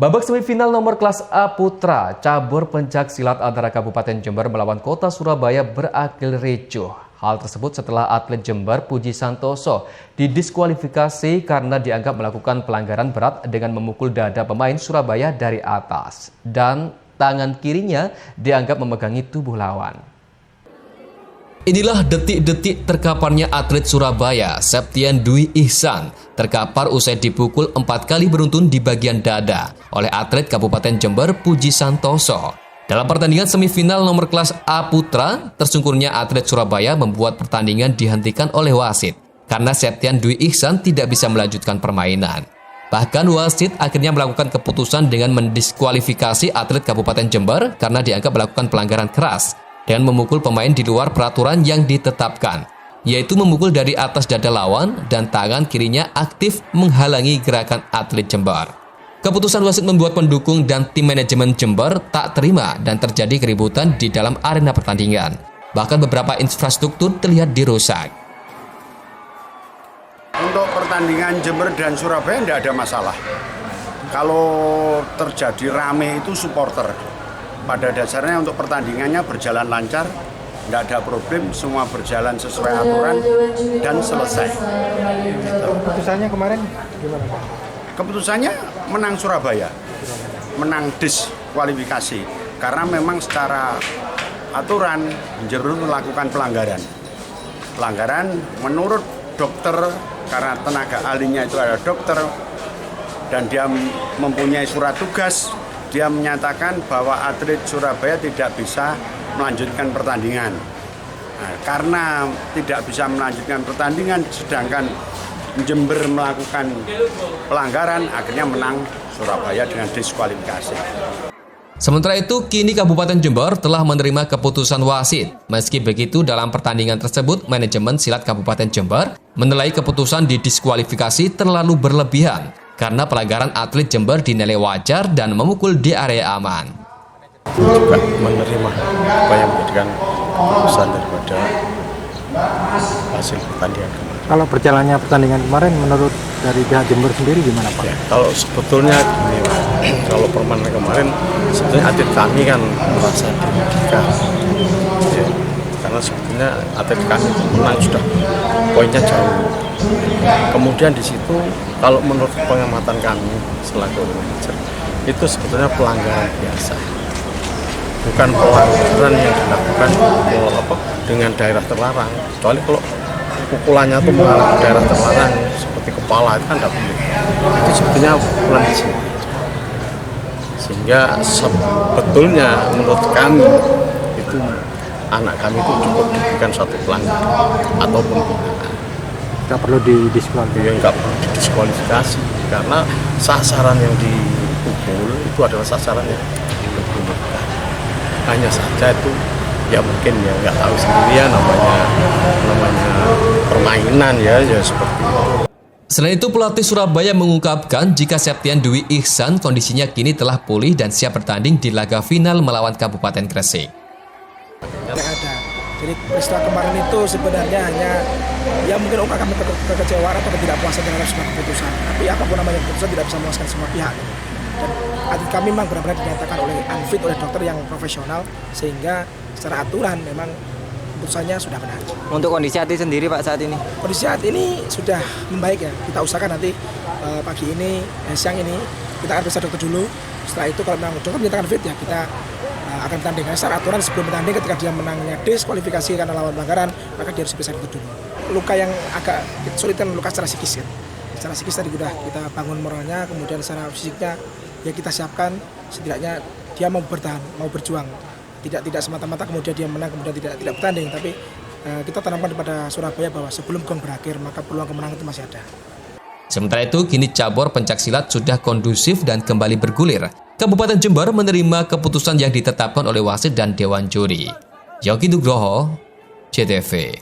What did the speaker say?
Babak semifinal nomor kelas A Putra, cabur pencak silat antara Kabupaten Jember melawan Kota Surabaya berakhir ricuh. Hal tersebut setelah atlet Jember Puji Santoso didiskualifikasi karena dianggap melakukan pelanggaran berat dengan memukul dada pemain Surabaya dari atas. Dan tangan kirinya dianggap memegangi tubuh lawan. Inilah detik-detik terkaparnya atlet Surabaya, Septian Dwi Ihsan, terkapar usai dipukul 4 kali beruntun di bagian dada oleh atlet Kabupaten Jember Puji Santoso. Dalam pertandingan semifinal nomor kelas A Putra, tersungkurnya atlet Surabaya membuat pertandingan dihentikan oleh wasit karena Septian Dwi Ihsan tidak bisa melanjutkan permainan. Bahkan wasit akhirnya melakukan keputusan dengan mendiskualifikasi atlet Kabupaten Jember karena dianggap melakukan pelanggaran keras dengan memukul pemain di luar peraturan yang ditetapkan, yaitu memukul dari atas dada lawan dan tangan kirinya aktif menghalangi gerakan atlet Jember. Keputusan wasit membuat pendukung dan tim manajemen Jember tak terima dan terjadi keributan di dalam arena pertandingan. Bahkan beberapa infrastruktur terlihat dirusak. Untuk pertandingan Jember dan Surabaya tidak ada masalah. Kalau terjadi rame itu supporter. Pada dasarnya untuk pertandingannya berjalan lancar, tidak ada problem, semua berjalan sesuai aturan dan selesai. Keputusannya kemarin gimana Pak? Keputusannya menang Surabaya, menang diskualifikasi karena memang secara aturan Jember melakukan pelanggaran. Pelanggaran menurut dokter karena tenaga ahlinya itu ada dokter dan dia mempunyai surat tugas. Dia menyatakan bahwa atlet Surabaya tidak bisa melanjutkan pertandingan. Nah, karena tidak bisa melanjutkan pertandingan, sedangkan Jember melakukan pelanggaran, akhirnya menang Surabaya dengan diskualifikasi. Sementara itu, kini Kabupaten Jember telah menerima keputusan wasit. Meski begitu, dalam pertandingan tersebut, manajemen silat Kabupaten Jember menilai keputusan didiskualifikasi terlalu berlebihan karena pelanggaran atlet Jember dinilai wajar dan memukul di area aman. Juga menerima apa yang menjadikan keputusan daripada hasil pertandingan kemarin. Kalau berjalannya pertandingan kemarin menurut dari pihak Jember sendiri gimana Pak? Ya, kalau sebetulnya gini, kalau permainan kemarin sebetulnya atlet kami kan merasa dirugikan. Ya, karena sebetulnya atlet kami menang sudah poinnya jauh. Kemudian di situ kalau menurut pengamatan kami selaku manajer itu sebetulnya pelanggaran biasa, bukan pelanggaran yang dilakukan dengan daerah terlarang. Kecuali kalau pukulannya itu mengarah ke daerah terlarang seperti kepala itu kan tidak boleh. Itu sebetulnya pukulan di sini. Sehingga sebetulnya menurut kami itu anak kami itu cukup diberikan suatu pelanggaran ataupun penghinaan. Tidak perlu didiskualifikasi. Ya, nggak perlu didiskualifikasi karena sasaran yang dipukul itu adalah sasaran yang dibunuh. Hanya saja itu ya mungkin ya nggak tahu sendiri ya namanya permainan ya seperti itu. Selain itu, pelatih Surabaya mengungkapkan jika Septian Dwi Ihsan kondisinya kini telah pulih dan siap bertanding di laga final melawan Kabupaten Gresik. Jadi peristiwa kemarin itu sebenarnya hanya ya mungkin kami kekecewaan atau ketidakpuasan terhadap sebuah keputusan. Tapi apapun namanya keputusan tidak bisa memuaskan semua pihak. Dan atlet kami memang benar-benar dinyatakan oleh unfit oleh dokter yang profesional sehingga secara aturan memang keputusannya sudah benar. Untuk kondisi hati sendiri Pak saat ini? Kondisi saat ini sudah membaik ya. Kita usahakan nanti pagi ini, siang ini kita akan periksa dokter dulu. Setelah itu kalau memang dokter menyatakan fit ya kita akan bertanding. Karena secara aturan sebelum bertanding ketika dia menangnya diskualifikasi karena lawan pelanggaran, maka dia harus diperiksa dulu. Luka yang agak sulit kan luka secara psikis kan. Secara psikis tadi sudah kita bangun moralnya, kemudian secara fisiknya ya kita siapkan setidaknya dia mau bertahan, mau berjuang. Tidak semata-mata kemudian dia menang kemudian tidak bertanding, tapi kita tanamkan kepada Surabaya bahwa sebelum gong berakhir maka peluang kemenangan itu masih ada. Sementara itu, kini cabur pencaksilat sudah kondusif dan kembali bergulir. Kabupaten Jember menerima keputusan yang ditetapkan oleh wasit dan dewan juri. Yogi Nugroho, CTV.